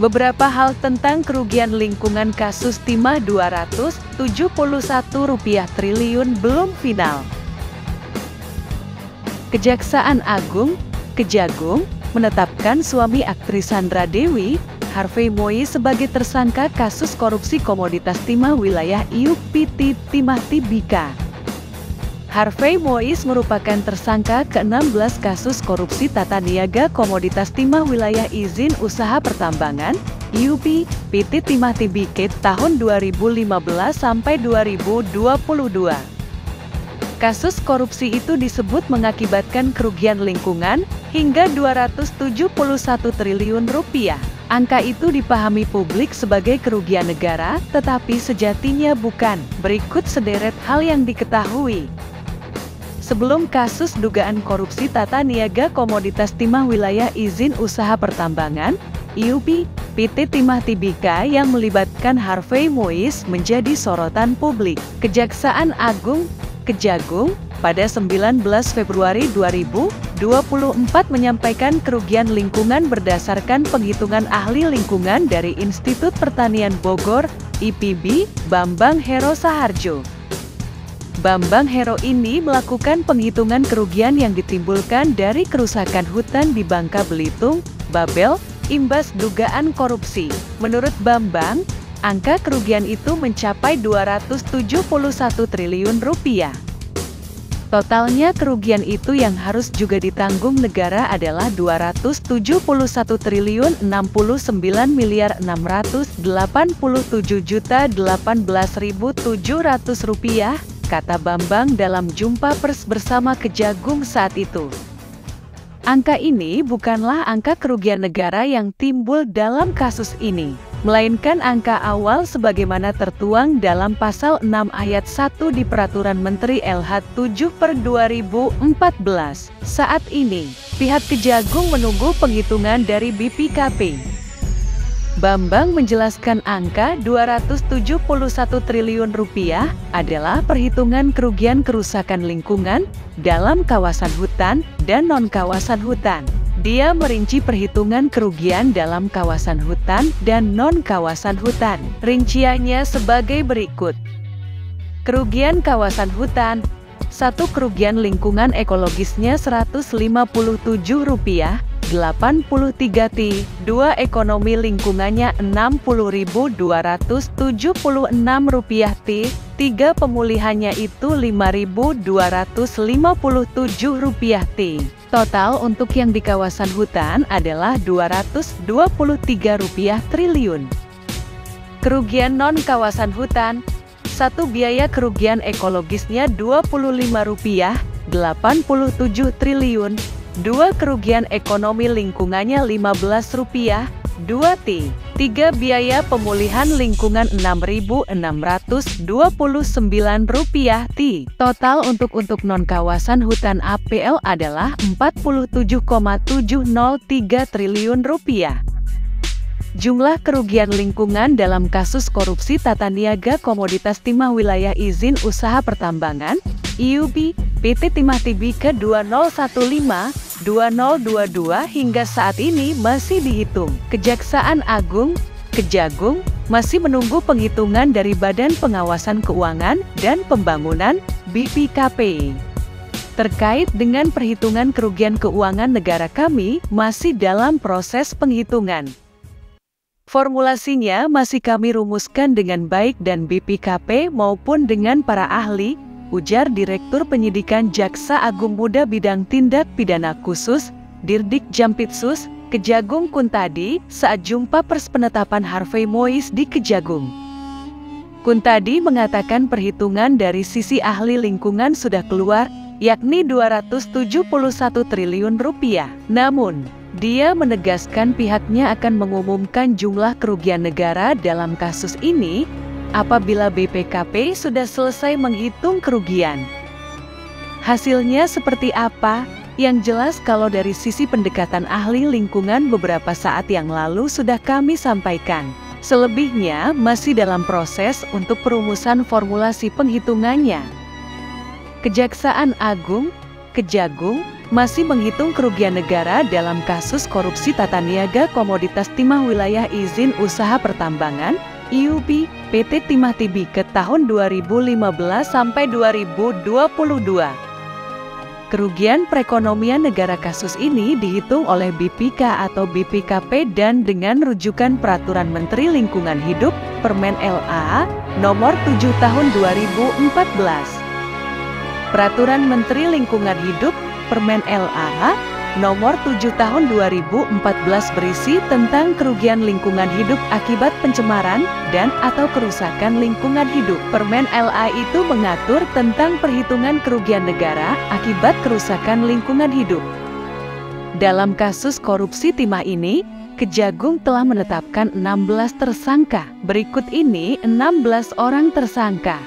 Beberapa hal tentang kerugian lingkungan kasus timah Rp271 triliun belum final. Kejaksaan Agung, Kejagung, menetapkan suami aktris Sandra Dewi, Harvey Mois sebagai tersangka kasus korupsi komoditas timah wilayah IUPT Timah Tibika. Harvey Mois merupakan tersangka ke-16 kasus korupsi tata niaga komoditas timah wilayah izin usaha pertambangan IUP PT Timah Tibika tahun 2015 sampai 2022. Kasus korupsi itu disebut mengakibatkan kerugian lingkungan hingga Rp271 triliun. Angka itu dipahami publik sebagai kerugian negara, tetapi sejatinya bukan. Berikut sederet hal yang diketahui. Sebelum kasus dugaan korupsi tata niaga komoditas timah wilayah izin usaha pertambangan, IUP, PT Timah Tibika yang melibatkan Harvey Mois menjadi sorotan publik. Kejaksaan Agung, Kejagung, pada 19 Februari 2024 menyampaikan kerugian lingkungan berdasarkan penghitungan ahli lingkungan dari Institut Pertanian Bogor, IPB, Bambang Hero Saharjo. Bambang Hero ini melakukan penghitungan kerugian yang ditimbulkan dari kerusakan hutan di Bangka Belitung, Babel, imbas dugaan korupsi. Menurut Bambang, angka kerugian itu mencapai Rp271 triliun. Totalnya kerugian itu yang harus juga ditanggung negara adalah Rp271.969.887.018.700, kata Bambang dalam jumpa pers bersama Kejagung saat itu. Angka ini bukanlah angka kerugian negara yang timbul dalam kasus ini, melainkan angka awal sebagaimana tertuang dalam Pasal 6 Ayat 1 di Peraturan Menteri LH 7/2014. Saat ini, pihak Kejagung menunggu penghitungan dari BPKP. Bambang menjelaskan angka Rp271 triliun adalah perhitungan kerugian kerusakan lingkungan dalam kawasan hutan dan non-kawasan hutan. Dia merinci perhitungan kerugian dalam kawasan hutan dan non-kawasan hutan. Rinciannya sebagai berikut. Kerugian kawasan hutan, 1. Kerugian lingkungan ekologisnya Rp157, 83T, 2. Ekonomi lingkungannya Rp6.276T, 3. Pemulihannya itu Rp5.257T. Total untuk yang di kawasan hutan adalah Rp223 triliun. Kerugian non-kawasan hutan, 1. Biaya kerugian ekologisnya Rp25, 87 triliun. 2. Kerugian ekonomi lingkungannya Rp15, 2T. 3. Biaya pemulihan lingkungan Rp6.629T. Total untuk non-kawasan hutan APL adalah Rp47,703 triliun. Jumlah kerugian lingkungan dalam kasus korupsi tata niaga komoditas timah wilayah izin usaha pertambangan, IUP, PT Timah Tibika 2015-2022 hingga saat ini masih dihitung. Kejaksaan Agung, Kejagung, masih menunggu penghitungan dari Badan Pengawasan Keuangan dan Pembangunan, BPKP. Terkait dengan perhitungan kerugian keuangan negara kami, masih dalam proses penghitungan. Formulasinya masih kami rumuskan dengan baik dan BPKP maupun dengan para ahli, ujar Direktur Penyidikan Jaksa Agung Muda Bidang Tindak Pidana Khusus, Dirdik Jampitsus, Kejagung Kuntadi, saat jumpa pers penetapan Harvey Mois di Kejagung. Kuntadi mengatakan perhitungan dari sisi ahli lingkungan sudah keluar, yakni Rp271 triliun. Namun, dia menegaskan pihaknya akan mengumumkan jumlah kerugian negara dalam kasus ini apabila BPKP sudah selesai menghitung kerugian. Hasilnya seperti apa? Yang jelas kalau dari sisi pendekatan ahli lingkungan beberapa saat yang lalu sudah kami sampaikan. Selebihnya masih dalam proses untuk perumusan formulasi penghitungannya. Kejaksaan Agung, Kejagung, masih menghitung kerugian negara dalam kasus korupsi tata niaga komoditas timah wilayah izin usaha pertambangan IUP PT Timah Tibike tahun 2015 sampai 2022. Kerugian perekonomian negara kasus ini dihitung oleh BPK atau BPKP dan dengan rujukan Peraturan Menteri Lingkungan Hidup Permen LA Nomor 7 Tahun 2014. Peraturan Menteri Lingkungan Hidup Permen LA Nomor 7 Tahun 2014 berisi tentang kerugian lingkungan hidup akibat pencemaran dan atau kerusakan lingkungan hidup. Permen LA itu mengatur tentang perhitungan kerugian negara akibat kerusakan lingkungan hidup. Dalam kasus korupsi timah ini, Kejagung telah menetapkan 16 tersangka. Berikut ini 16 orang tersangka.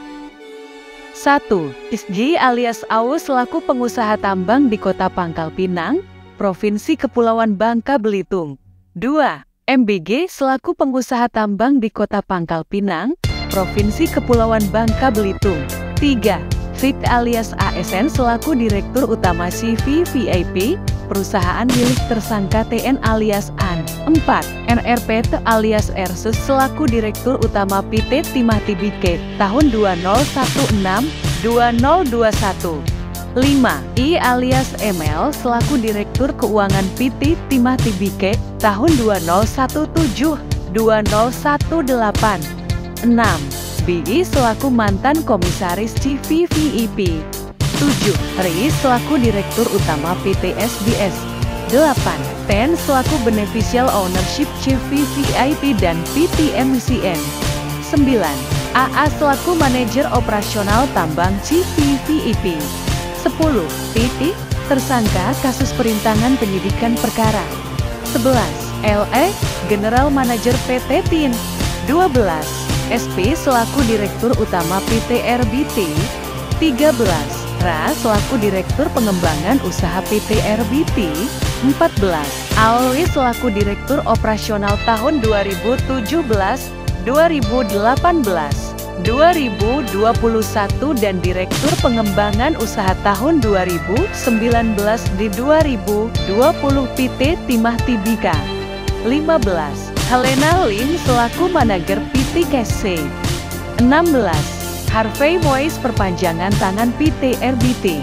1. Isji alias Aus selaku pengusaha tambang di Kota Pangkal Pinang, Provinsi Kepulauan Bangka Belitung. 2. MBG selaku pengusaha tambang di Kota Pangkal Pinang, Provinsi Kepulauan Bangka Belitung. 3. Fit alias ASN selaku Direktur Utama CV VIP, perusahaan milik tersangka TN alias AN. 4. NRPT alias Ersus selaku Direktur Utama PT Timah Tibike tahun 2016-2021. 5. I alias ML selaku Direktur Keuangan PT Timah Tibike tahun 2017-2018. 6. BI selaku mantan komisaris CVVIP. 7. RI selaku Direktur Utama PT SBS. 8. TEN selaku Beneficial Ownership CVVIP dan PTMCN. 9. AA selaku Manajer Operasional Tambang CVVIP. 10. Titik, tersangka kasus perintangan penyidikan perkara. 11. LE, General Manager PT TIN. 12. SP selaku Direktur Utama PT RBT. 13. RA selaku Direktur Pengembangan Usaha PT RBT. 14. AOW selaku Direktur Operasional tahun 2017, 2018. 2021 dan Direktur Pengembangan Usaha tahun 2019 di 2020 PT Timah Tibika. 15. Helena Lim selaku Manager PT KC. 16. Harvey Mois perpanjangan tangan PT RBT.